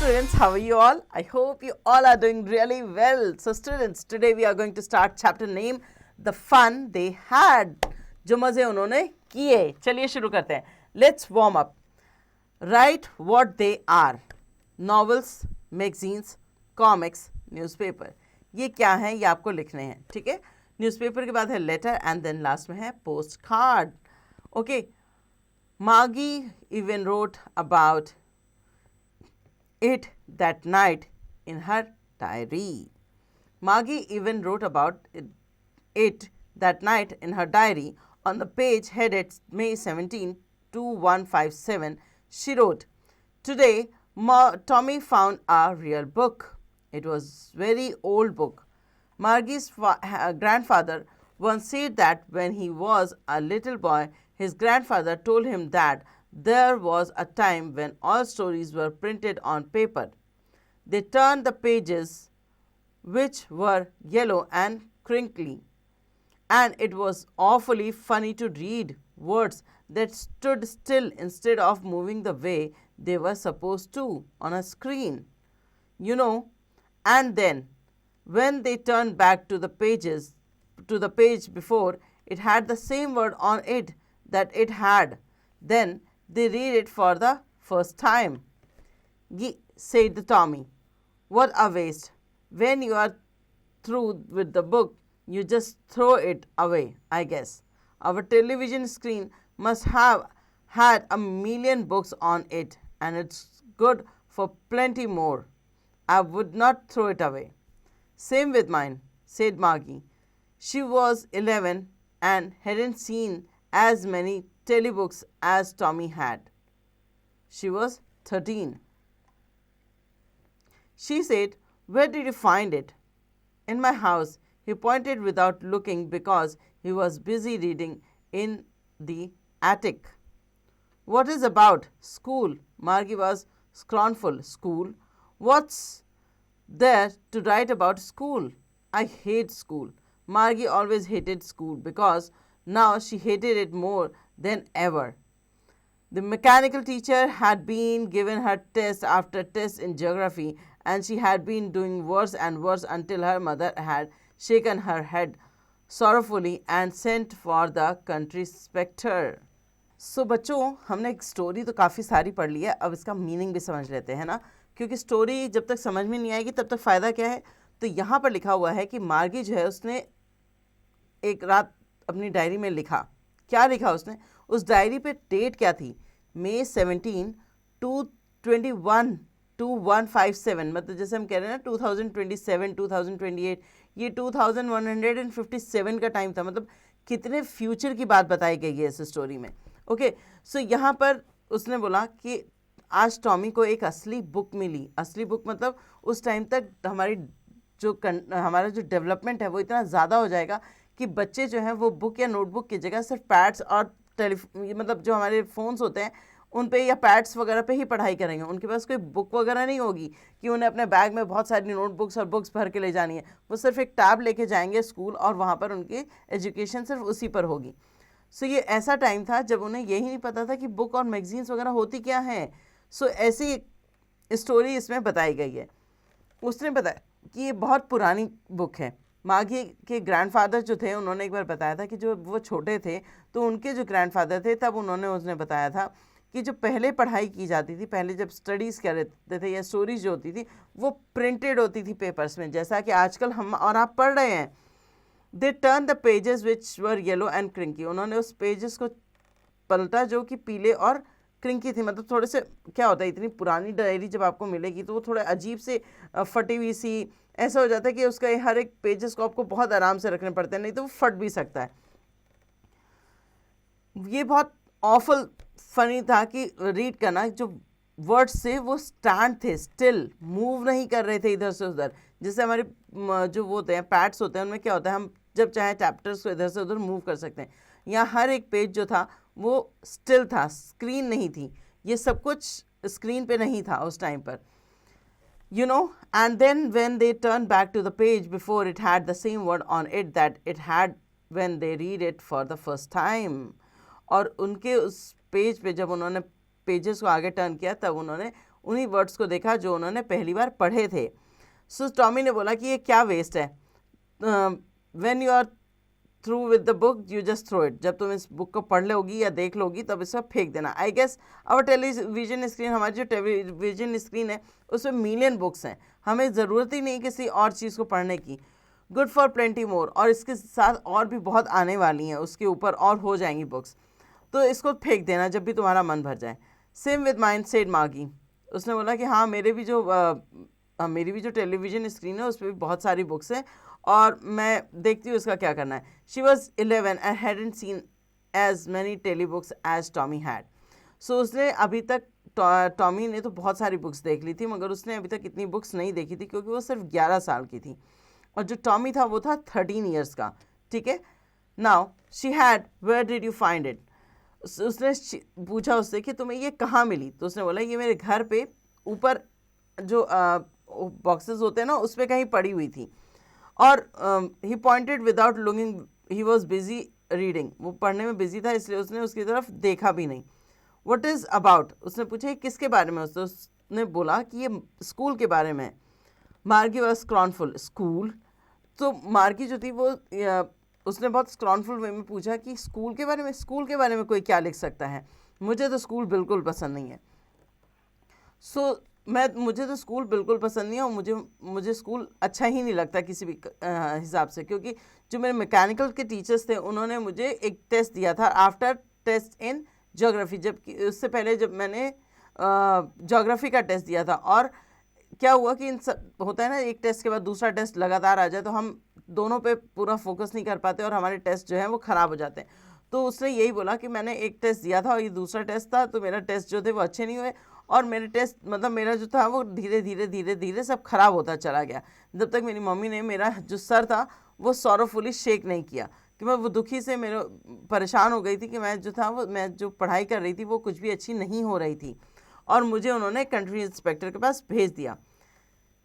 students, how are you all? I hope you all are doing really well. So students, today we are going to start chapter name The Fun They Had. जो मजे उन्होंने किए. चलिए शुरू करते हैं. Let's warm up. Write what they are. Novels, magazines, comics, newspaper. ये क्या है? ये आपको लिखने हैं. ठीक है? न्यूज़पेपर के बाद है लेटर एंड देन लास्ट में है post card. Okay. Margie even wrote about it that night in her diary. Margie even wrote about it that night in her diary. On the page headed May 17, 2157, she wrote, "Today, Tommy found a real book. It was very old book. Margie's grandfather once said that when he was a little boy, his grandfather told him that there was a time when all stories were printed on paper. They turned the pages, which were yellow and crinkly, and it was awfully funny to read words that stood still instead of moving the way they were supposed to on a screen. You know, and then when they turned back to the page before, it had the same word on it that it had. Then they read it for the first time." Said the Tommy. "What a waste. When you are through with the book, you just throw it away, I guess. Our television screen must have had a million books on it, and it's good for plenty more. I would not throw it away." "Same with mine," said Margie. She was 11 and hadn't seen as many telebooks as Tommy had. She was 13. She said, "Where did you find it?" "In my house." He pointed without looking because he was busy reading in the attic. "What is about school?" Margie was scornful. "School? What's there to write about school? I hate school." Margie always hated school because now she hated it more than ever. The mechanical teacher had been giving her test after test in geography, and she had been doing worse and worse until her mother had shaken her head sorrowfully and sent for the country inspector. So बच्चों, हमने एक story तो काफ़ी सारी पढ़ ली है. अब इसका मीनिंग भी समझ लेते हैं ना, क्योंकि स्टोरी जब तक समझ में नहीं आएगी तब तक फ़ायदा क्या है. तो यहाँ पर लिखा हुआ है कि मार्गी जो है उसने एक रात अपनी डायरी में लिखा. क्या लिखा उसने? उस डायरी पे डेट क्या थी? May 17, 2157. मतलब जैसे हम कह रहे हैं ना 2027, 2028, ये 2157 का टाइम था. मतलब कितने फ्यूचर की बात बताई गई है इस स्टोरी में. ओके. सो यहाँ पर उसने बोला कि आज टॉमी को एक असली बुक मिली. असली बुक मतलब उस टाइम तक हमारा जो डेवलपमेंट है वो इतना ज़्यादा हो जाएगा कि बच्चे जो हैं वो बुक या नोटबुक की जगह सिर्फ पैड्स और मतलब जो हमारे फ़ोन्स होते हैं उन पे या पैड्स वगैरह पे ही पढ़ाई करेंगे. उनके पास कोई बुक वगैरह नहीं होगी कि उन्हें अपने बैग में बहुत सारी नोटबुक्स और बुक्स भर के ले जानी है. वो सिर्फ एक टैब लेके जाएंगे स्कूल और वहाँ पर उनकी एजुकेशन सिर्फ उसी पर होगी. सो ये ऐसा टाइम था जब उन्हें यही नहीं पता था कि बुक और मैगजीन्स वगैरह होती क्या हैं. सो ऐसी स्टोरी इसमें बताई गई है. उसने बताया कि ये बहुत पुरानी बुक है. मागी के ग्रैंडफादर जो थे उन्होंने एक बार बताया था कि जो वो छोटे थे तो उनके जो ग्रैंडफादर थे तब उसने बताया था कि जो पहले पढ़ाई की जाती थी, पहले जब स्टडीज़ करते थे या स्टोरीज जो होती थी वो प्रिंटेड होती थी पेपर्स में, जैसा कि आजकल हम और आप पढ़ रहे हैं. They turn the pages which were yellow and crinkly. उन्होंने उस पेजेस को पलटा जो कि पीले और क्रिंकी थी. मतलब थोड़े से क्या होता है, इतनी पुरानी डायरी जब आपको मिलेगी तो वो थोड़े अजीब से फटी हुई सी ऐसा हो जाता है कि उसका हर एक पेजेस को आपको बहुत आराम से रखने पड़ते हैं, नहीं तो वो फट भी सकता है. ये बहुत ऑफल फनी था कि रीड करना. जो वर्ड्स थे वो स्टैंड थे, स्टिल मूव नहीं कर रहे थे इधर से उधर. जैसे हमारे जो वो होते हैं पैड्स होते हैं उनमें क्या होता है, हम जब चाहे चैप्टर्स को इधर से उधर मूव कर सकते हैं. यहाँ हर एक पेज जो था वो स्टिल था, स्क्रीन नहीं थी. ये सब कुछ स्क्रीन पे नहीं था उस टाइम पर. You know, and then when they turned back to the page before, it had the same word on it that it had when they read it for the first time. और उनके उस page पे जब उन्होंने pages को आगे turn किया तब उन्होंने उन्हीं वर्ड्स को देखा जो उन्होंने पहली बार पढ़े थे। सो टॉमी ने बोला कि ये क्या वेस्ट है, when you are through with the book you just throw it, जब तुम इस बुक को पढ़ लोगी या देख लोगी तब इसे फेंक देना। I guess our television screen, हमारी जो टेलीविजन स्क्रीन है उसमें मिलियन बुक्स हैं, हमें ज़रूरत ही नहीं किसी और चीज़ को पढ़ने की। गुड फॉर प्लेंटी मोर, और इसके साथ और भी बहुत आने वाली हैं, उसके ऊपर और हो जाएंगी बुक्स, तो इसको फेंक देना जब भी तुम्हारा मन भर जाए। सेम विद माइंड सेड मागी, उसने बोला कि हाँ मेरी भी जो टेलीविज़न स्क्रीन है उस पर भी बहुत सारी बुक्स हैं और मैं देखती हूँ इसका क्या करना है। She was 11 and hadn't seen as many telebooks as Tommy had. So उसने अभी तक, टॉमी ने तो बहुत सारी बुक्स देख ली थी मगर उसने अभी तक इतनी बुक्स नहीं देखी थी क्योंकि वो सिर्फ 11 साल की थी और जो टॉमी था वो था 13 ईयर्स का। ठीक है, now she had where did you find it, उसने पूछा उससे कि तुम्हें ये कहाँ मिली, तो उसने बोला ये मेरे घर पे ऊपर जो बॉक्सेस होते हैं ना उस पर कहीं पड़ी हुई थी। और he pointed without looking, he was busy reading, वो पढ़ने में बिजी था इसलिए उसने उसकी तरफ देखा भी नहीं। व्हाट इज़ अबाउट, उसने पूछा ये किसके बारे में, उसने बोला कि ये स्कूल के बारे में। मार्गी वॉज स्क्रॉनफुल, स्कूल, तो मार्गी जो थी वो उसने बहुत स्क्रॉनफुल वे में पूछा कि स्कूल के बारे में कोई क्या लिख सकता है, मुझे तो स्कूल बिल्कुल पसंद नहीं है। मुझे तो स्कूल बिल्कुल पसंद नहीं है और मुझे स्कूल अच्छा ही नहीं लगता किसी भी हिसाब से, क्योंकि जो मेरे मैकेनिकल के टीचर्स थे उन्होंने मुझे एक टेस्ट दिया था आफ्टर टेस्ट इन ज्योग्राफी, जबकि उससे पहले जब मैंने ज्योग्राफी का टेस्ट दिया था, और क्या हुआ कि इन सब होता है ना, एक टेस्ट के बाद दूसरा टेस्ट लगातार आ जाए तो हम दोनों पे पूरा फोकस नहीं कर पाते और हमारे टेस्ट जो है वो ख़राब हो जाते हैं। तो उसने यही बोला कि मैंने एक टेस्ट दिया था और ये दूसरा टेस्ट था, तो मेरा टेस्ट जो थे वो अच्छे नहीं हुए और मेरे टेस्ट मतलब मेरा जो था वो धीरे धीरे सब ख़राब होता चला गया, जब तक मेरी मम्मी ने मेरा जो सर था वो सॉरोफुली शेक नहीं किया, कि मैं वो दुखी से मेरे परेशान हो गई थी कि मैं जो पढ़ाई कर रही थी वो कुछ भी अच्छी नहीं हो रही थी और मुझे उन्होंने कंट्री इंस्पेक्टर के पास भेज दिया।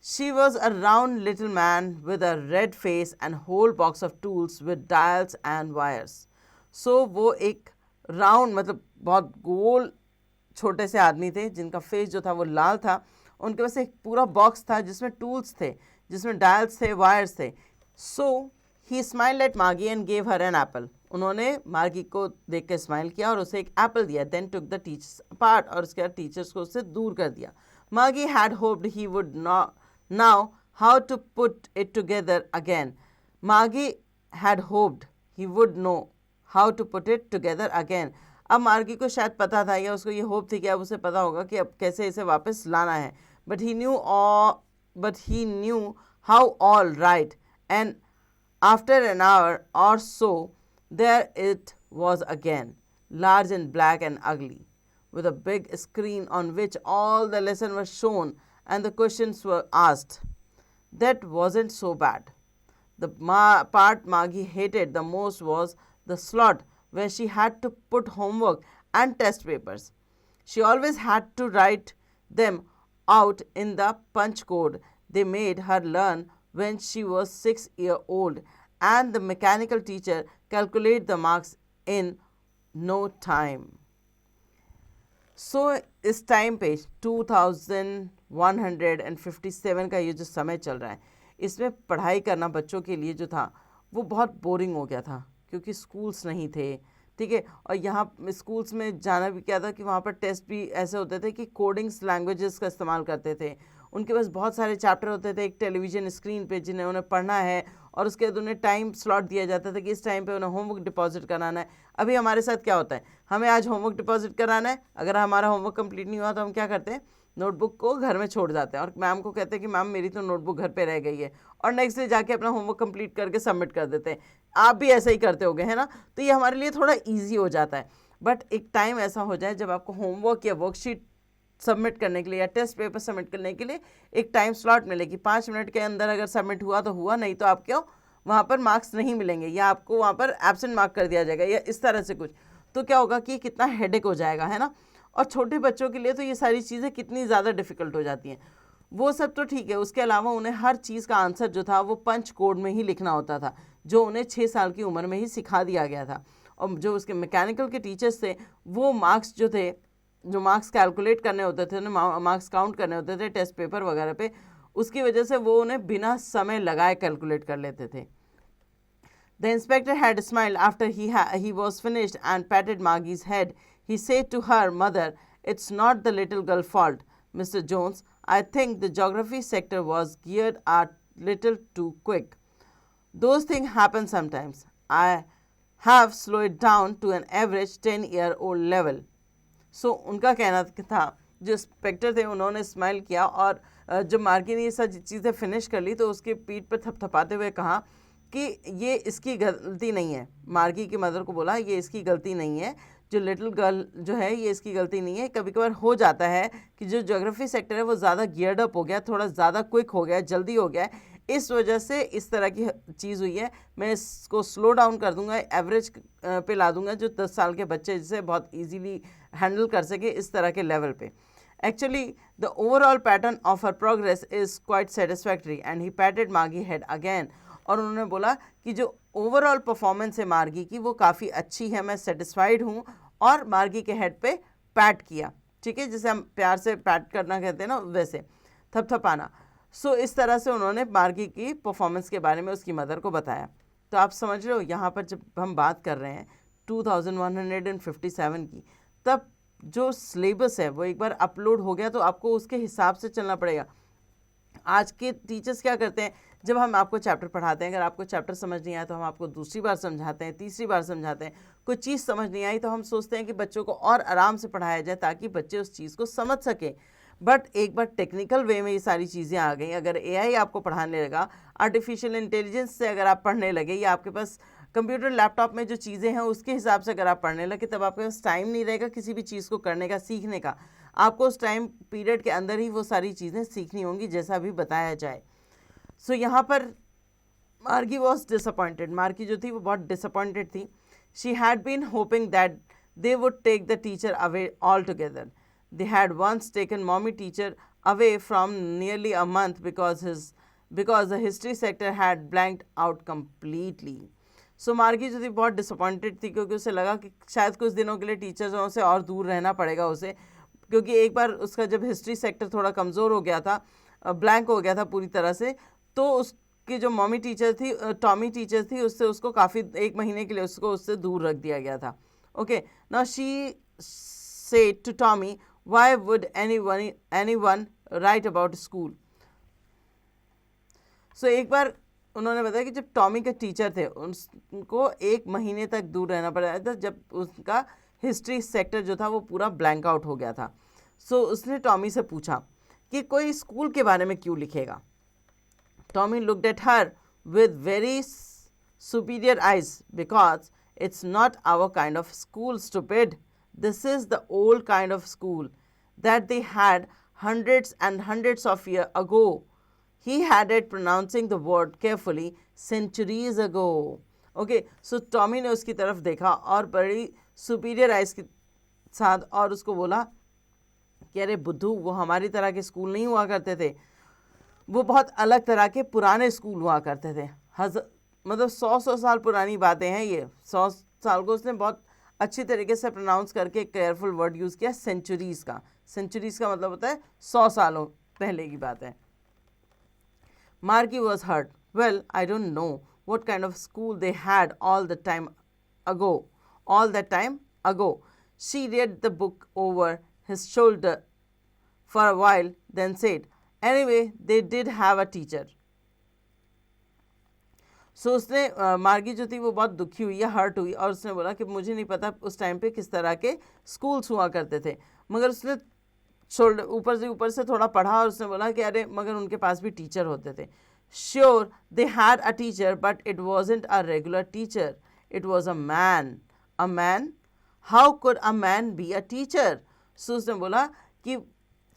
She was a round little man with a red face and whole box of tools with dials and wires. So वो एक राउंड मतलब बहुत गोल छोटे से आदमी थे जिनका फेस जो था वो लाल था, उनके पास एक पूरा बॉक्स था जिसमें टूल्स थे, जिसमें डायल्स थे, वायर्स थे। So he smiled at Margie and gave her an apple. उन्होंने मार्गी को देख के स्माइल किया और उसे एक एप्पल दिया। Then took the teachers apart, और उसके बाद टीचर्स को उससे दूर कर दिया। Margie had hoped he would not now how to put it together again. Margie had hoped he would know how to put it together again. अब मार्गी को शायद पता था या उसको ये होप थी कि अब उसे पता होगा कि अब कैसे इसे वापस लाना है, but he knew how all right, and after an hour or so there it was again, large and black and ugly, with a big screen on which all the lesson was shown and the questions were asked. That wasn't so bad. The part Margie hated the most was the slot where she had to put homework and test papers. She always had to write them out in the punch code they made her learn when she was 6 years old, and the mechanical teacher calculate the marks in no time. सो इस time पे 2157 का ये जो समय चल रहा है, इसमें पढ़ाई करना बच्चों के लिए जो था वो बहुत बोरिंग हो गया था क्योंकि स्कूल्स नहीं थे। ठीक है, और यहाँ स्कूल्स में जाना भी क्या था कि वहाँ पर टेस्ट भी ऐसे होते थे कि कोडिंग्स लैंग्वेजेस का इस्तेमाल करते थे, उनके पास बहुत सारे चैप्टर होते थे एक टेलीविज़न स्क्रीन पे जिन्हें उन्हें पढ़ना है और उसके बाद उन्हें टाइम स्लॉट दिया जाता था कि इस टाइम पे उन्हें होमवर्क डिपॉजिट कराना है। अभी हमारे साथ क्या होता है, हमें आज होमवर्क डिपॉजिट कराना है, अगर हमारा होमवर्क कंप्लीट नहीं हुआ तो हम क्या करते हैं, नोटबुक को घर में छोड़ जाते हैं और मैम को कहते हैं कि मैम मेरी तो नोटबुक घर पे रह गई है, और नेक्स्ट डे जाके अपना होमवर्क कंप्लीट करके सबमिट कर देते हैं। आप भी ऐसा ही करते होगे, है ना? तो ये हमारे लिए थोड़ा ईजी हो जाता है। बट एक टाइम ऐसा हो जाए जब आपको होमवर्क या वर्कशीट सबमिट करने के लिए या टेस्ट पेपर सबमिट करने के लिए एक टाइम स्लॉट मिले कि 5 मिनट के अंदर अगर सबमिट हुआ तो हुआ, नहीं तो आपको वहाँ पर मार्क्स नहीं मिलेंगे या आपको वहाँ पर एब्सेंट मार्क कर दिया जाएगा या इस तरह से कुछ। तो क्या होगा कि कितना हेडेक हो जाएगा, है ना? और छोटे बच्चों के लिए तो ये सारी चीज़ें कितनी ज़्यादा डिफ़िकल्ट हो जाती हैं। वो सब तो ठीक है, उसके अलावा उन्हें हर चीज़ का आंसर जो था वो पंच कोड में ही लिखना होता था, जो उन्हें 6 साल की उम्र में ही सिखा दिया गया था। और जो उसके मैकेनिकल के टीचर्स थे वो मार्क्स जो थे जो मार्क्स कैलकुलेट करने होते थे, उन्हें मार्क्स काउंट करने होते थे टेस्ट पेपर वगैरह पे, उसकी वजह से वो उन्हें बिना समय लगाए कैलकुलेट कर लेते थे. The inspector had smiled after he was finished and patted Maggie's head. He said to her mother, "It's not the little girl's fault, Mr. Jones. I think the geography sector was geared a little too quick. Those things happen sometimes. I have slowed it down to an average 10-year-old level." So उनका कहना था, जो inspector थे उन्होंने smile किया और जब मार्गी ने ये सब चीज़ें फिनिश कर ली तो उसके पीठ पर थपथपाते हुए कहा कि ये इसकी गलती नहीं है. मार्गी की मदर को बोला ये इसकी गलती नहीं है, जो लिटिल गर्ल जो है ये इसकी गलती नहीं है. कभी कभार हो जाता है कि जो ज्योग्राफी सेक्टर है वो ज़्यादा गियर्ड अप हो गया, थोड़ा ज़्यादा क्विक हो गया, जल्दी हो गया, इस वजह से इस तरह की चीज़ हुई है. मैं इसको स्लो डाउन कर दूंगा, एवरेज पे ला दूंगा, जो 10 साल के बच्चे जिसे बहुत ईजीली हैंडल कर सके इस तरह के लेवल पे. Actually, the overall pattern of her progress is quite satisfactory and he patted Margie head again. और उन्होंने बोला कि जो ओवरऑल परफॉर्मेंस है मार्गी की वो काफ़ी अच्छी है, मैं सेटिस्फाइड हूँ, और मार्गी के हेड पे पैट किया. ठीक है, जैसे हम प्यार से पैट करना कहते हैं ना, वैसे थपथपाना. सो इस तरह से उन्होंने मार्गी की परफॉर्मेंस के बारे में उसकी मदर को बताया. तो आप समझ रहे हो यहाँ पर जब हम बात कर रहे हैं 2157 की, तब जो सिलेबस है वो एक बार अपलोड हो गया तो आपको उसके हिसाब से चलना पड़ेगा. आज के टीचर्स क्या करते हैं, जब हम आपको चैप्टर पढ़ाते हैं, अगर आपको चैप्टर समझ नहीं आया तो हम आपको दूसरी बार समझाते हैं, तीसरी बार समझाते हैं. कोई चीज़ समझ नहीं आई तो हम सोचते हैं कि बच्चों को और आराम से पढ़ाया जाए ताकि बच्चे उस चीज़ को समझ सकें. बट एक बार टेक्निकल वे में ये सारी चीज़ें आ गई, अगर एआई आपको पढ़ाने लगा, आर्टिफिशियल इंटेलिजेंस से अगर आप पढ़ने लगे, या आपके पास कंप्यूटर लैपटॉप में जो चीज़ें हैं उसके हिसाब से अगर आप पढ़ने लगे, तब आपके पास टाइम नहीं रहेगा किसी भी चीज़ को करने का, सीखने का. आपको उस टाइम पीरियड के अंदर ही वो सारी चीज़ें सीखनी होंगी जैसा भी बताया जाए. सो यहाँ पर मार्गी वॉज डिसअपॉइंटेड. मार्गी जो थी वो बहुत डिसअपॉइंटेड थी. She had been hoping that they would take the teacher away altogether. They had once taken mommy teacher away from nearly a month because the history sector had blanked out completely. So मार्गी जो थी बहुत disappointed थी, क्योंकि उसे लगा कि शायद कुछ दिनों के लिए टीचर्सों से और दूर रहना पड़ेगा उसे, क्योंकि एक बार उसका जब हिस्ट्री सेक्टर थोड़ा कमज़ोर हो गया था, ब्लैंक हो गया था पूरी तरह से, तो उसकी जो मम्मी टीचर थी, टॉमी टीचर थी, उससे उसको काफ़ी 1 महीने के लिए उससे दूर रख दिया गया था. Okay, now she said to Tommy, "Why would anyone write about school?" So एक बार उन्होंने बताया कि जब टॉमी के टीचर थे उनको 1 महीने तक दूर रहना पड़ा था, जब उसका हिस्ट्री सेक्टर जो था वो पूरा ब्लैंक आउट हो गया था. सो उसने टॉमी से पूछा कि कोई स्कूल के बारे में क्यों लिखेगा. Tommy looked at her with very superior eyes. "Because it's not our kind of school, stupid. This is the old kind of school that they had hundreds and hundreds of years ago." He added, pronouncing the word carefully, "centuries ago." Okay, so Tommy ने उसकी तरफ देखा और बड़ी superior eyes के साथ और उसको बोला कि अरे बुद्धू, वो हमारी तरह के स्कूल नहीं हुआ करते थे, वो बहुत अलग तरह के पुराने स्कूल हुआ करते थे. मतलब 100 साल पुरानी बातें हैं ये. 100 साल को उसने बहुत अच्छी तरीके से प्रोनाउंस करके केयरफुल वर्ड यूज़ किया, सेंचुरीज़ का. सेंचुरीज़ का मतलब होता है 100 सालों पहले की बात है. Margie was hurt. "Well, I don't know what kind of school they had all that time ago." She read the book over his shoulder for a while, then said, "Anyway, they did have a teacher." सो उसने मार्गी जो थी वो बहुत दुखी हुई या hurt हुई, और उसने बोला कि मुझे नहीं पता उस टाइम पे किस तरह के स्कूल्स हुआ करते थे, मगर उसने शोल्डर ऊपर से थोड़ा पढ़ा और उसने बोला कि अरे मगर उनके पास भी टीचर होते थे. Sure they had a teacher, but it wasn't a regular teacher, it was a man. A man? How could a man be a teacher? So उसने बोला कि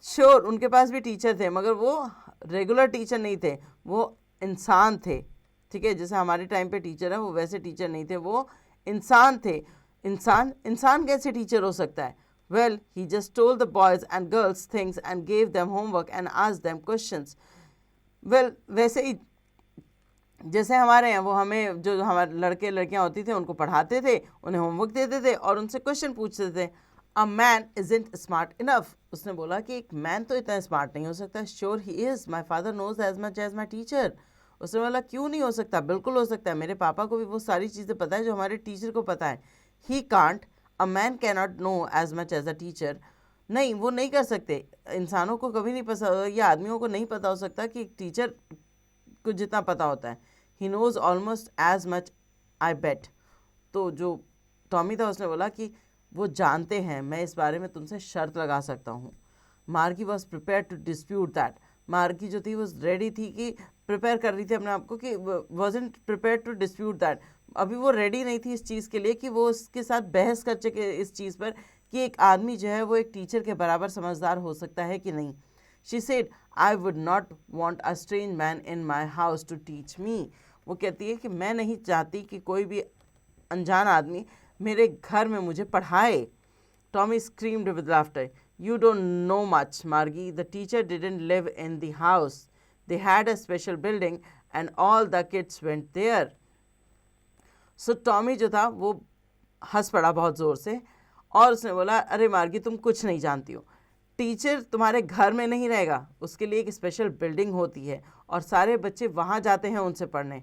श्योर उनके पास भी टीचर थे, मगर वो रेगुलर टीचर नहीं थे, वो इंसान थे. ठीक है, जैसे हमारे टाइम पे टीचर है वो वैसे टीचर नहीं थे, वो इंसान थे. इंसान कैसे टीचर हो सकता है? Well, he just told the boys and girls things and gave them homework and asked them questions. Well, वैसे ही जैसे हमारे यहाँ वो हमें जो हमारे लड़के लड़कियाँ होती थे उनको पढ़ाते थे, उन्हें होमवर्क देते थे और उनसे क्वेश्चन पूछते थे. A man isn't smart enough, उसने बोला कि एक मैन तो इतना स्मार्ट नहीं हो सकता. Sure he is, my father knows as much as my teacher. उसने बोला क्यों नहीं हो सकता, बिल्कुल हो सकता है, मेरे पापा को भी वो सारी चीज़ें पता है जो हमारे टीचर को पता है. He can't, a man cannot know as much as a teacher. नहीं, वो नहीं कर सकते. इंसानों को कभी नहीं पता, या आदमियों को नहीं पता हो सकता कि एक टीचर को जितना पता होता है. He knows almost as much, I bet. तो जो टॉमी था उसने बोला कि वो जानते हैं, मैं इस बारे में तुमसे शर्त लगा सकता हूँ. Margie was prepare to dispute that. Margie जो थी वो रेडी थी कि प्रिपेयर कर रही थी अपने आप को कि wasn't prepare to dispute that. अभी वो रेडी नहीं थी इस चीज़ के लिए कि वो उसके साथ बहस कर सके इस चीज़ पर कि एक आदमी जो है वो एक टीचर के बराबर समझदार हो सकता है कि नहीं. She said, I would not want a strange man in my house to teach me. वो कहती है कि मैं नहीं चाहती कि कोई भी अनजान आदमी मेरे घर में मुझे पढ़ाए. Tommy screamed with laughter. You don't know much, Margie. The teacher didn't live in the house. They had a special building and all the kids went there. So Tommy जो था वो हंस पड़ा बहुत ज़ोर से और उसने बोला, अरे मार्गी तुम कुछ नहीं जानती हो. टीचर तुम्हारे घर में नहीं रहेगा, उसके लिए एक स्पेशल बिल्डिंग होती है और सारे बच्चे वहाँ जाते हैं उनसे पढ़ने.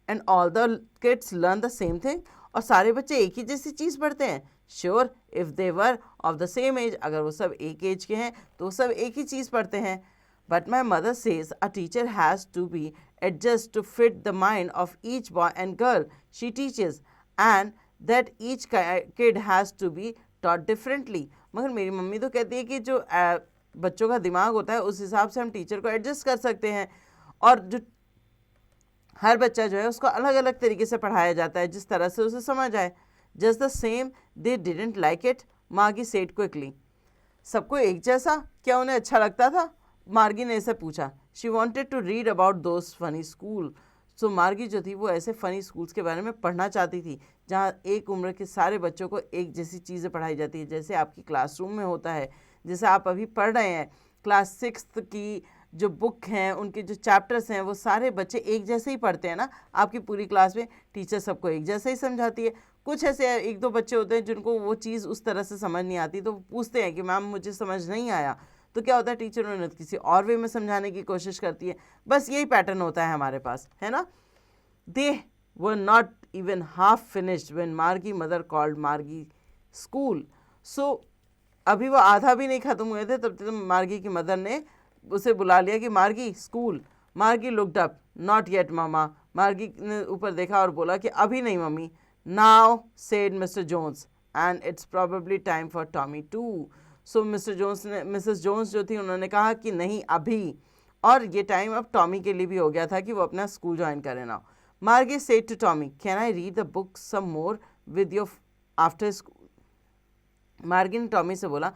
And all the kids learn the same thing. और सारे बच्चे एक ही जैसी चीज़ पढ़ते हैं. Sure, if they were of the same age, अगर वो सब एक एज के हैं तो वो सब एक ही चीज़ पढ़ते हैं. But my mother says a teacher has to be adjust to fit the mind of each boy and girl she teaches and that each kid has to be taught differently. मगर मेरी मम्मी तो कहती है कि जो बच्चों का दिमाग होता है उस हिसाब से हम टीचर को एडजस्ट कर सकते हैं और जो हर बच्चा जो है उसको अलग अलग तरीके से पढ़ाया जाता है जिस तरह से उसे समझ आए. Just the same they didn't like it, मार्गी सेड क्विकली. सबको एक जैसा क्या उन्हें अच्छा लगता था, मार्गी ने इसे पूछा. She wanted to read about those funny school. So Margie जो थी वो ऐसे फ़नी स्कूल्स के बारे में पढ़ना चाहती थी जहाँ एक उम्र के सारे बच्चों को एक जैसी चीज़ें पढ़ाई जाती है, जैसे आपकी क्लासरूम में होता है, जैसे आप अभी पढ़ रहे हैं. क्लास 6 की जो बुक हैं, उनके जो चैप्टर्स हैं, वो सारे बच्चे एक जैसे ही पढ़ते हैं ना. आपकी पूरी क्लास में टीचर सबको एक जैसे ही समझाती है. कुछ ऐसे एक दो बच्चे होते हैं जिनको वो चीज़ उस तरह से समझ नहीं आती, तो पूछते हैं कि मैम मुझे समझ नहीं आया. तो क्या होता है, टीचर उन्हें किसी और वे में समझाने की कोशिश करती है. बस यही पैटर्न होता है हमारे पास, है ना. They were not even half finished when Margie mother called Margie school. So अभी वो आधा भी नहीं ख़त्म हुए थे तब तक मार्गी की मदर ने उसे बुला लिया कि Margie school. Margie looked up. Not yet mama. Margie ने ऊपर देखा और बोला कि अभी नहीं mummy. Now said Mr Jones and it's probably time for Tommy too. So Mr Jones ने, मिसेस जोन्स जो थी उन्होंने कहा कि नहीं अभी, और ये टाइम अब टॉमी के लिए भी हो गया था कि वो अपना स्कूल ज्वाइन करे ना. Margie said to Tommy, can I read the book some more with your after school. Margie ने टॉमी से बोला,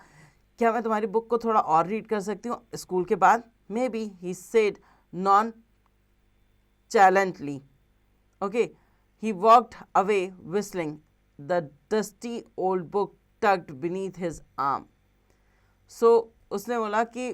क्या मैं तुम्हारी बुक को थोड़ा और रीड कर सकती हूँ स्कूल के बाद. Maybe, he said nonchalantly. Okay. He walked away whistling, the dusty old book tucked beneath his arm. So उसने बोला कि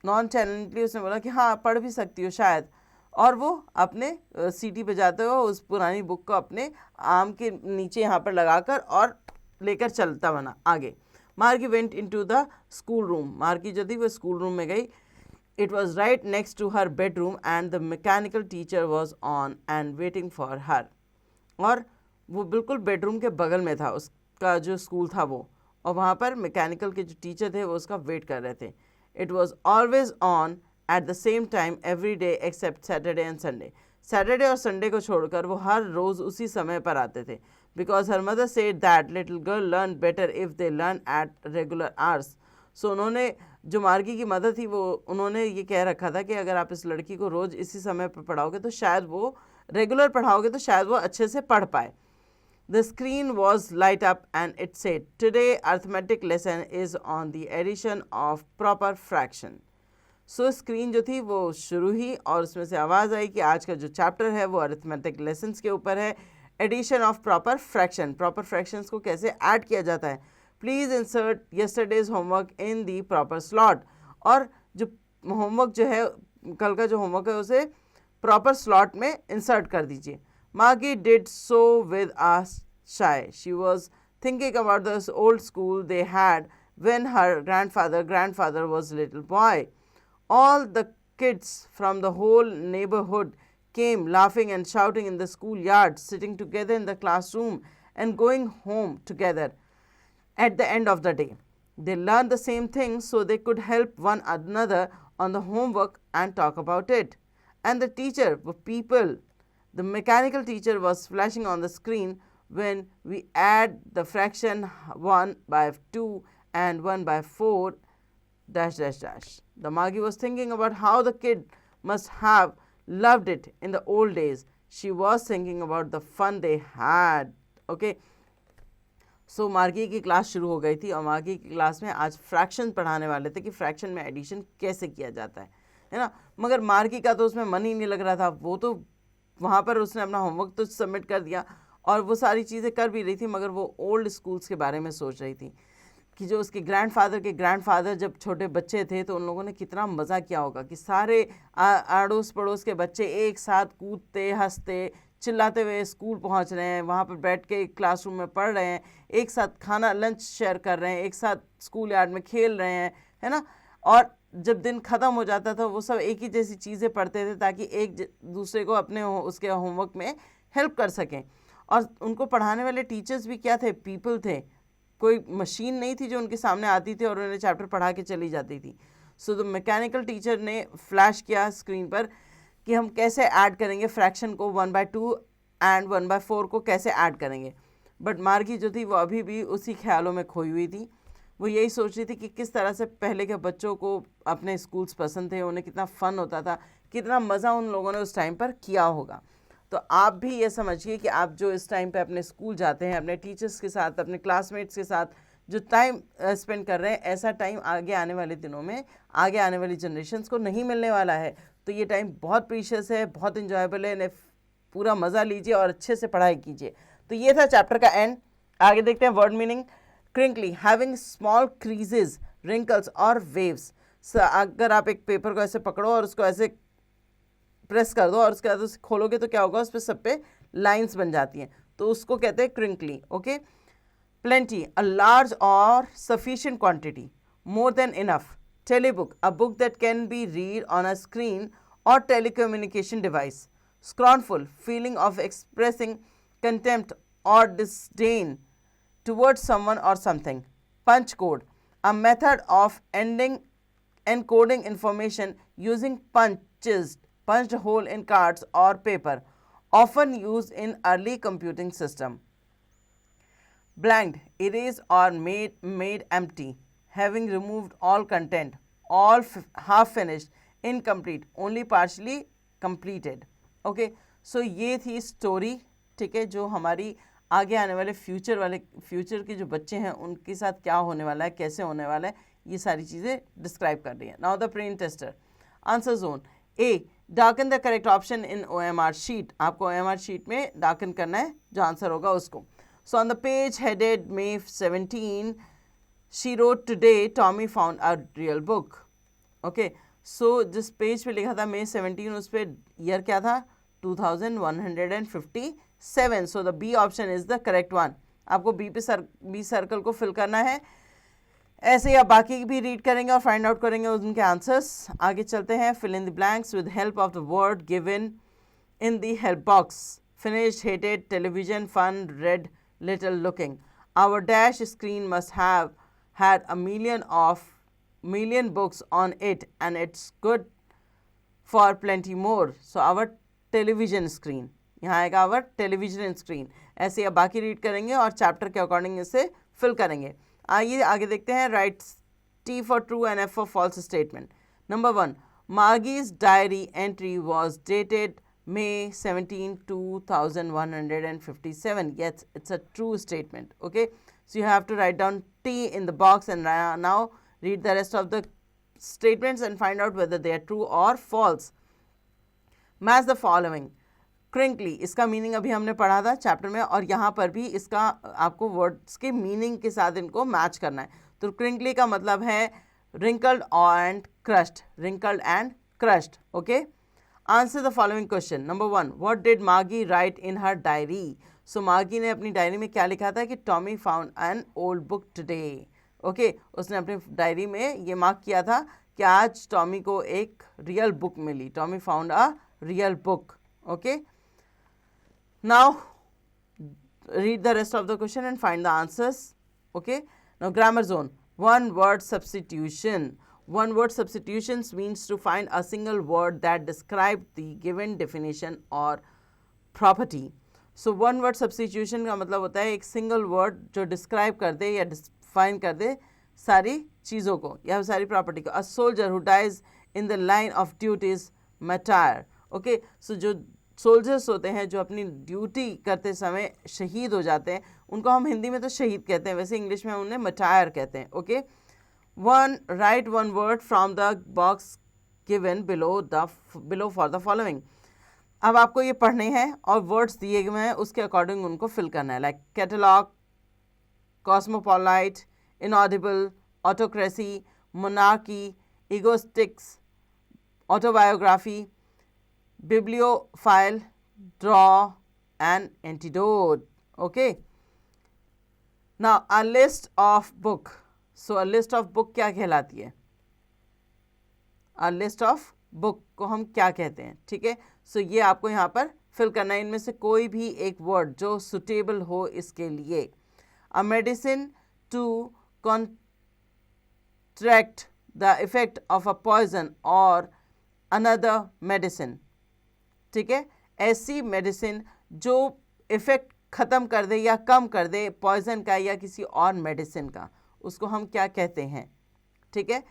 नॉन चैलेंटली उसने बोला कि हाँ पढ़ भी सकती हो शायद, और वो अपने सीटी बजाते हुए उस पुरानी बुक को अपने आर्म के नीचे यहाँ पर लगाकर और लेकर चलता बना आगे. मार्गी went into the school room. मार्गी जो थी वो स्कूल रूम में गई. It was right next to her bedroom and the mechanical teacher was on and waiting for her. और वो बिल्कुल बेडरूम के बगल में था उसका जो स्कूल था वो, और वहाँ पर मैकेनिकल के जो टीचर थे वो उसका वेट कर रहे थे. It was always on at the same time every day except Saturday and Sunday. Saturday और संडे को छोड़कर वो हर रोज़ उसी समय पर आते थे. Because her mother said that little girl learn better if they learn at regular hours. So उन्होंने, जो मार्गी की मदर थी वो, उन्होंने ये कह रखा था कि अगर आप इस लड़की को रोज़ इसी समय पर पढ़ाओगे तो शायद वो रेगुलर पढ़ाओगे तो शायद वो अच्छे से पढ़ पाए. The screen was light up and it said, today arithmetic lesson is on the addition of proper fraction. So screen जो थी वो शुरू हुई और उसमें से आवाज़ आई कि आज का जो चैप्टर है वो अर्थमेटिक लेसन्स के ऊपर है, addition of proper fraction. Proper fractions को कैसे ऐड किया जाता है. Please insert yesterday's homework in the proper slot. और जो होमवर्क जो है, कल का जो होमवर्क है उसे प्रॉपर स्लॉट में इंसर्ट कर दीजिए. मार्गी did so with a shy. She was thinking about this old school they had when her grandfather was a little boy. All the kids from the whole neighborhood came laughing and shouting in the schoolyard, sitting together in the classroom, and going home together at the end of the day. They learned the same thing so they could help one another on the homework and talk about it. And the teacher, the mechanical teacher was flashing on the screen when we add the fraction 1 by 2 and 1 by 4 dash dash dash. The Magi was thinking about how the kid must have loved it in the old days. She was thinking about the fun they had. Okay. सो मार्गी की class शुरू हो गई थी और मार्गी की class में आज फ्रैक्शन पढ़ाने वाले थे कि फ्रैक्शन में एडिशन कैसे किया जाता है ना। मगर मार्गी का तो उसमें मन ही नहीं लग रहा था, वो तो वहाँ पर उसने अपना होमवर्क तो सबमिट कर दिया और वो सारी चीज़ें कर भी रही थी, मगर वो ओल्ड स्कूल्स के बारे में सोच रही थी कि जो उसके ग्रैंडफादर जब छोटे बच्चे थे तो उन लोगों ने कितना मज़ा किया होगा कि सारे अड़ोस पड़ोस के बच्चे एक साथ कूदते हंसते चिल्लाते हुए स्कूल पहुंच रहे हैं, वहाँ पर बैठ के क्लासरूम में पढ़ रहे हैं, एक साथ खाना लंच शेयर कर रहे हैं, एक साथ स्कूल यार्ड में खेल रहे हैं, है ना। और जब दिन ख़त्म हो जाता था वो सब एक ही जैसी चीज़ें पढ़ते थे ताकि एक दूसरे को अपने उसके होमवर्क में हेल्प कर सकें। और उनको पढ़ाने वाले टीचर्स भी क्या थे, पीपल थे, कोई मशीन नहीं थी जो उनके सामने आती थी और उन्हें चैप्टर पढ़ा के चली जाती थी। सो द मैकेनिकल टीचर ने फ्लैश किया स्क्रीन पर कि हम कैसे ऐड करेंगे फ्रैक्शन को 1/2 एंड 1/4 को कैसे ऐड करेंगे। बट मार्गी जो थी वो अभी भी उसी ख्यालों में खोई हुई थी। वो यही सोच रही थी कि किस तरह से पहले के बच्चों को अपने स्कूल्स पसंद थे, उन्हें कितना फ़न होता था, कितना मज़ा उन लोगों ने उस टाइम पर किया होगा। तो आप भी ये समझिए कि आप जो इस टाइम पे अपने स्कूल जाते हैं, अपने टीचर्स के साथ, अपने क्लासमेट्स के साथ जो टाइम स्पेंड कर रहे हैं, ऐसा टाइम आगे आने वाले दिनों में आगे आने वाली जनरेशन्स को नहीं मिलने वाला है। तो ये टाइम बहुत प्रीशियस है, बहुत इंजॉयबल है, इन्हें पूरा मज़ा लीजिए और अच्छे से पढ़ाई कीजिए। तो ये था चैप्टर का एंड। आगे देखते हैं word meaning. Crinkly, having small creases, wrinkles और वेव्स। अगर आप एक पेपर को ऐसे पकड़ो और उसको ऐसे प्रेस कर दो और उसके बाद उसे खोलोगे तो क्या होगा, उस पर सब पे लाइन्स बन जाती हैं, तो उसको कहते हैं crinkly. Okay. Plenty, a large और sufficient quantity, more than enough. Telebook, a book that can be read on a screen or telecommunication device. Scornful, feeling of expressing contempt or disdain towards someone or something. Punch code, a method of encoding information using punched hole in cards or paper, often used in early computing system. Blanked, erased or made empty, having removed all content, all half finished, incomplete, only partially completed. Okay, so ये थी story, ठीक है, जो हमारी आगे आने वाले future के जो बच्चे हैं उनके साथ क्या होने वाला है, कैसे होने वाला है, ये सारी चीज़ें डिस्क्राइब कर रही हैं। Now the brain tester. Answer zone A, darken the correct option in OMR sheet. आपको OMR शीट में डार्कन करना है जो आंसर होगा उसको। So on the page headed May 17 she wrote, today Tommy found a real book. Okay, so जिस page पे लिखा था May 17, उस पे ईयर क्या था, 2157. so the B option is the correct one. आपको बी सर्कल को फिल करना है। ऐसे ही आप बाकी भी रीड करेंगे और फाइंड आउट करेंगे उनके आंसर्स। आगे चलते हैं। Fill in the blanks with help of the word given in the help box. Finished, hated, television, fun, read, little, looking. Our dash screen must have had a million books on it and it's good for plenty more. So our television screen, यहाँ आएगा our television screen। ऐसे आप बाकी read करेंगे और chapter के according इसे fill करेंगे। आइए आगे देखते हैं। Right T for true and F for false statement. Number 1, Margie's diary entry was dated May 17, 2157. Yes, it's a true statement. Okay, so you have to write down T in the box and now read the rest of the statements and find out whether they are true or false. Match the following. Crinkly, इसका meaning अभी हमने पढ़ा था chapter में और यहाँ पर भी इसका आपको वर्ड्स के मीनिंग के साथ इनको मैच करना है। तो क्रिंकली का मतलब है wrinkled and crushed. Wrinkled and crushed. Okay. Answer the following question. Number 1, what did Margie write in her diary? सो मार्गी ने अपनी डायरी में क्या लिखा था कि Tommy found an old book today. Okay, उसने अपनी डायरी में ये मार्क किया था कि आज टॉमी को एक रियल बुक मिली। Tommy found a real book. Okay, now read the rest of the question and find the answers. Okay, now grammar zone. One word substitution. One word substitutions means to find a single word that describes the given definition or property. So one word substitution का मतलब होता है एक single word जो describe कर दे या define कर दे सारी चीज़ों को या सारी प्रॉपर्टी को। A soldier who dies in the line of duty is martyr. Okay, so जो सोल्जर्स होते हैं जो अपनी ड्यूटी करते समय शहीद हो जाते हैं उनको हम हिंदी में तो शहीद कहते हैं, वैसे इंग्लिश में उन्हें मटायर कहते हैं। Okay, right one word from the box given below for the following. अब आपको ये पढ़ने हैं और वर्ड्स दिए गए हैं उसके अकॉर्डिंग उनको फिल करना है, like catalogue, cosmopolite, inaudible, autocracy, monarchy, egoistics, autobiography, bibliophile, draw, and antidote. Okay, now a list of book. So a list of book क्या कहलाती है? A list of book को हम क्या कहते हैं? ठीक है, सो ये आपको यहाँ पर फिल करना है, इनमें से कोई भी एक वर्ड जो सुटेबल हो इसके लिए। A medicine to counteract the effect of a poison or another medicine. ठीक है, ऐसी मेडिसिन जो इफेक्ट ख़त्म कर दे या कम कर दे पॉइजन का या किसी और मेडिसिन का, उसको हम क्या कहते हैं? ठीक है,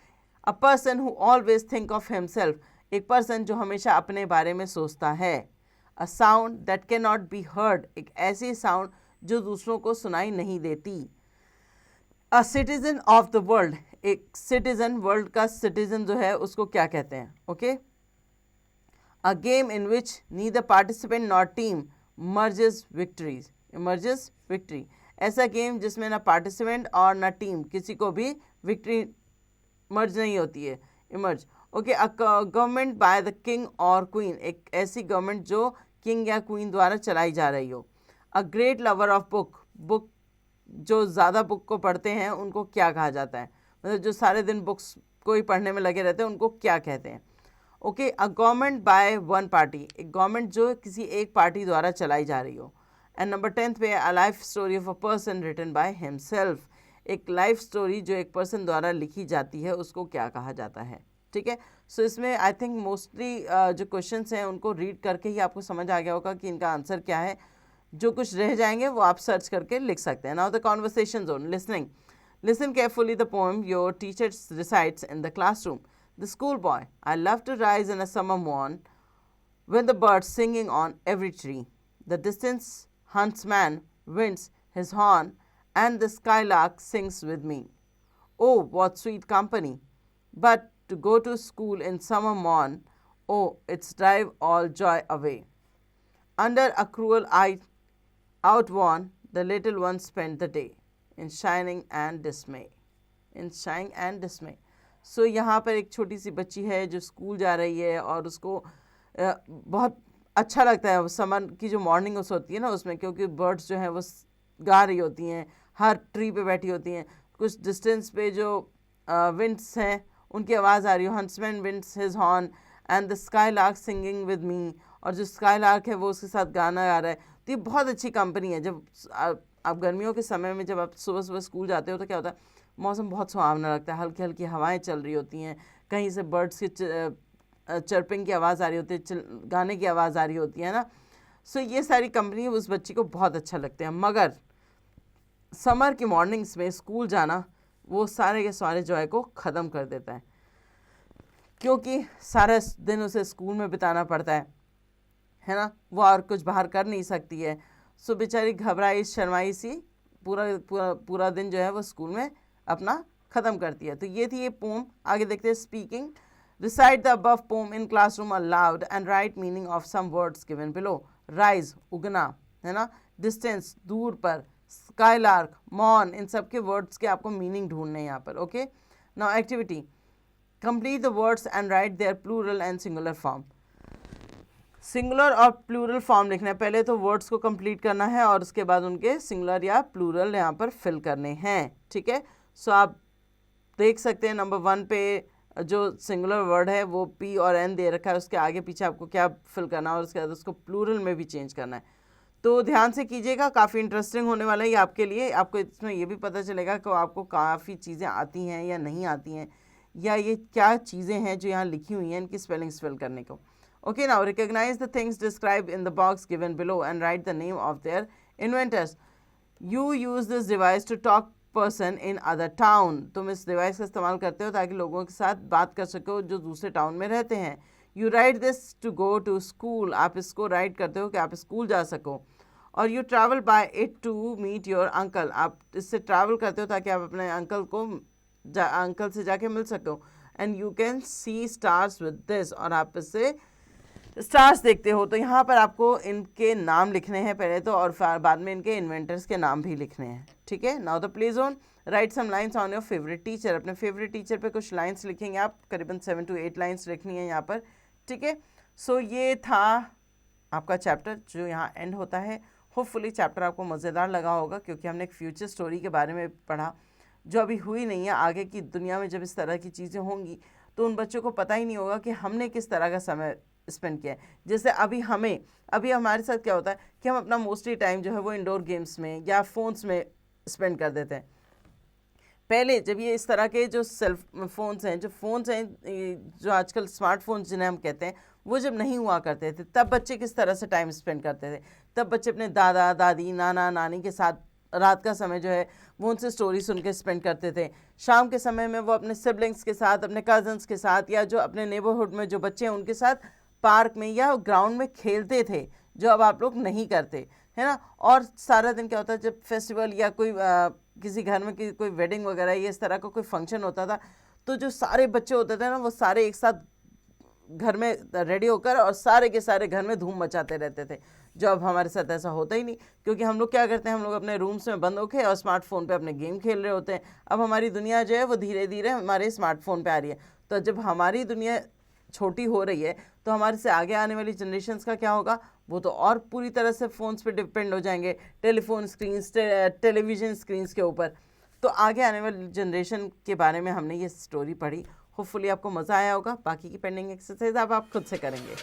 a person who always think of himself, एक पर्सन जो हमेशा अपने बारे में सोचता है। A sound that can not be heard, एक ऐसी साउंड जो दूसरों को सुनाई नहीं देती। A citizen of the world, एक सिटीजन, वर्ल्ड का सिटीजन जो है उसको क्या कहते हैं? Okay, a game in which neither participant nor team merges victory। ऐसा गेम जिसमें ना पार्टिसिपेंट और ना टीम किसी को भी विक्ट्री मर्ज नहीं होती है, emerge. Okay, a government by the king और क्वीन, एक ऐसी गवर्नमेंट जो किंग या क्वीन द्वारा चलाई जा रही हो। A great lover of book जो ज़्यादा बुक को पढ़ते हैं उनको क्या कहा जाता है? मतलब जो सारे दिन बुक्स को ही पढ़ने में लगे रहते हैं उनको क्या कहते हैं? Okay, a government by one party, एक गवर्नमेंट जो किसी एक पार्टी द्वारा चलाई जा रही हो। एंड नंबर 10 पे a life story of a person written by himself, एक लाइफ स्टोरी जो एक पर्सन द्वारा लिखी जाती है उसको क्या कहा जाता है? ठीक है, सो इसमें आई थिंक मोस्टली जो क्वेश्चंस हैं उनको रीड करके ही आपको समझ आ गया होगा कि इनका आंसर क्या है। जो कुछ रह जाएंगे वो आप सर्च करके लिख सकते हैं। Now the conversation zone, listening. Listen carefully the poem your teacher recites in the classroom. The schoolboy, I love to rise in a summer morn with the birds singing on every tree. The distant huntsman winds his horn and the skylark sings with me. Oh, what sweet company! But to go to school in summer morn, oh, it's drive all joy away. Under a cruel eye outworn, the little ones spent the day in shining and dismay. In shine and dismay. सो यहाँ पर एक छोटी सी बच्ची है जो school जा रही है और उसको बहुत अच्छा लगता है समर की जो मॉर्निंग उस होती है ना उसमें, क्योंकि बर्ड्स जो हैं वो गा रही होती हैं, हर ट्री पे बैठी होती हैं। कुछ डिस्टेंस पे जो विंड्स हैं उनकी आवाज़ आ रही हो, huntsman winds his horn and the skylark singing with me, और जो स्काई लार्क है वो उसके साथ गाना गा रहा है। तो ये बहुत अच्छी कंपनी है। जब आप गर्मियों के समय में जब आप सुबह सुबह स्कूल जाते हो तो क्या होता है, मौसम बहुत सुहावना लगता है, हल्की हल्की हवाएं चल रही होती हैं, कहीं से बर्ड्स की चर्पिंग की आवाज़ आ रही होती है, गाने की आवाज़ आ रही होती है ना। सो ये सारी कंपनी उस बच्ची को बहुत अच्छा लगते हैं। मगर समर की मॉर्निंग्स में स्कूल जाना वो सारे के सारे जॉय को ख़त्म कर देता है, क्योंकि सारा दिन उसे स्कूल में बिताना पड़ता है ना, वो और कुछ बाहर कर नहीं सकती है। सो बेचारी घबराई शर्माई सी पूरा दिन जो है वो स्कूल में अपना ख़त्म करती है। तो ये थी ये पोम। आगे देखते हैं speaking. Recite the above poem in classroom aloud and write meaning of some words given below. Rise उगना है ना, डिस्टेंस दूर पर, स्काईलार्क, मॉर्न, इन सब के वर्ड्स के आपको मीनिंग ढूंढने हैं यहाँ पर। Okay, now activity, complete the words and write their plural and singular form. Singular और प्लूरल फॉर्म लिखना है। पहले तो वर्ड्स को कंप्लीट करना है और उसके बाद उनके सिंगुलर या प्लूरल यहाँ पर फिल करने हैं, ठीक है। सो आप देख सकते हैं नंबर 1 पे जो सिंगुलर वर्ड है वो पी और एन दे रखा है, उसके आगे पीछे आपको क्या फिल करना है और उसके बाद उसको प्लूरल में भी चेंज करना है। तो ध्यान से कीजिएगा, काफ़ी इंटरेस्टिंग होने वाला है ये आपके लिए। आपको इसमें ये भी पता चलेगा कि आपको काफ़ी चीज़ें आती हैं या नहीं आती हैं, या ये क्या चीज़ें हैं जो यहाँ लिखी हुई हैं, इनकी स्पेलिंग्स फिल करने को। Okay, now recognise the things describe in the box given below and write the name of their inventors. You use this device to talk person in other town. तुम इस डिवाइस का इस्तेमाल करते हो ताकि लोगों के साथ बात कर सको जो दूसरे टाउन में रहते हैं। You write this to go to school. आप इसको राइट करते हो कि आप स्कूल जा सको। और you travel by it to meet your uncle. आप इससे ट्रैवल करते हो ताकि आप अपने अंकल को अंकल से जाके मिल सको। And you can see stars with this. और आप इससे स्टार्स देखते हो। तो यहाँ पर आपको इनके नाम लिखने हैं पहले तो, और बाद में इनके इन्वेंटर्स के नाम भी लिखने हैं, ठीक है। Now the play zone, write some lines on your favourite teacher. अपने फेवरेट टीचर पे कुछ लाइन्स लिखेंगे आप, करीबन 7 to 8 लाइन्स लिखनी है यहाँ पर, ठीक है। सो ये था आपका चैप्टर जो यहाँ एंड होता है। होपफुली चैप्टर आपको मज़ेदार लगा होगा, क्योंकि हमने एक फ्यूचर स्टोरी के बारे में पढ़ा जो अभी हुई नहीं है। आगे की दुनिया में जब इस तरह की चीज़ें होंगी तो उन बच्चों को पता ही नहीं होगा कि हमने किस तरह का समय स्पेंड किया है। जैसे अभी हमारे साथ क्या होता है कि हम अपना मोस्टली टाइम जो है वो इंडोर गेम्स में या फ़ोन्स में स्पेंड कर देते हैं। पहले जब ये इस तरह के जो फ़ोन्स हैं जो आजकल स्मार्टफोन्स जिन्हें हम कहते हैं, वो जब नहीं हुआ करते थे, तब बच्चे किस तरह से टाइम स्पेंड करते थे। तब बच्चे अपने दादा दादी नाना नानी के साथ रात का समय जो है वो उनसे स्टोरी सुन के स्पेंड करते थे। शाम के समय में वो अपने सिबलिंग्स के साथ, अपने कज़न्स के साथ, या जो अपने नेबरहुड में जो बच्चे हैं उनके साथ पार्क में या ग्राउंड में खेलते थे, जो अब आप लोग नहीं करते, है ना। और सारा दिन क्या होता है, जब फेस्टिवल या कोई किसी घर में कोई वेडिंग वगैरह या इस तरह का कोई फंक्शन होता था, तो जो सारे बच्चे होते थे ना, वो सारे एक साथ घर में रेडी होकर और सारे के सारे घर में धूम मचाते रहते थे। जो अब हमारे साथ ऐसा होता ही नहीं, क्योंकि हम लोग क्या करते हैं, हम लोग अपने रूम्स में बंद होके और स्मार्टफोन पे अपने गेम खेल रहे होते हैं। अब हमारी दुनिया जो है वो धीरे धीरे हमारे स्मार्टफोन पे आ रही है। तो जब हमारी दुनिया छोटी हो रही है तो हमारे से आगे आने वाली जनरेशन्स का क्या होगा, वो तो और पूरी तरह से फ़ोन्स पे डिपेंड हो जाएंगे, टेलीफोन स्क्रीन्स, टेलीविज़न स्क्रीन्स के ऊपर। तो आगे आने वाली जनरेशन के बारे में हमने ये स्टोरी पढ़ी। होपफुली आपको मज़ा आया होगा। बाकी की पेंडिंग एक्सरसाइज अब आप खुद से करेंगे।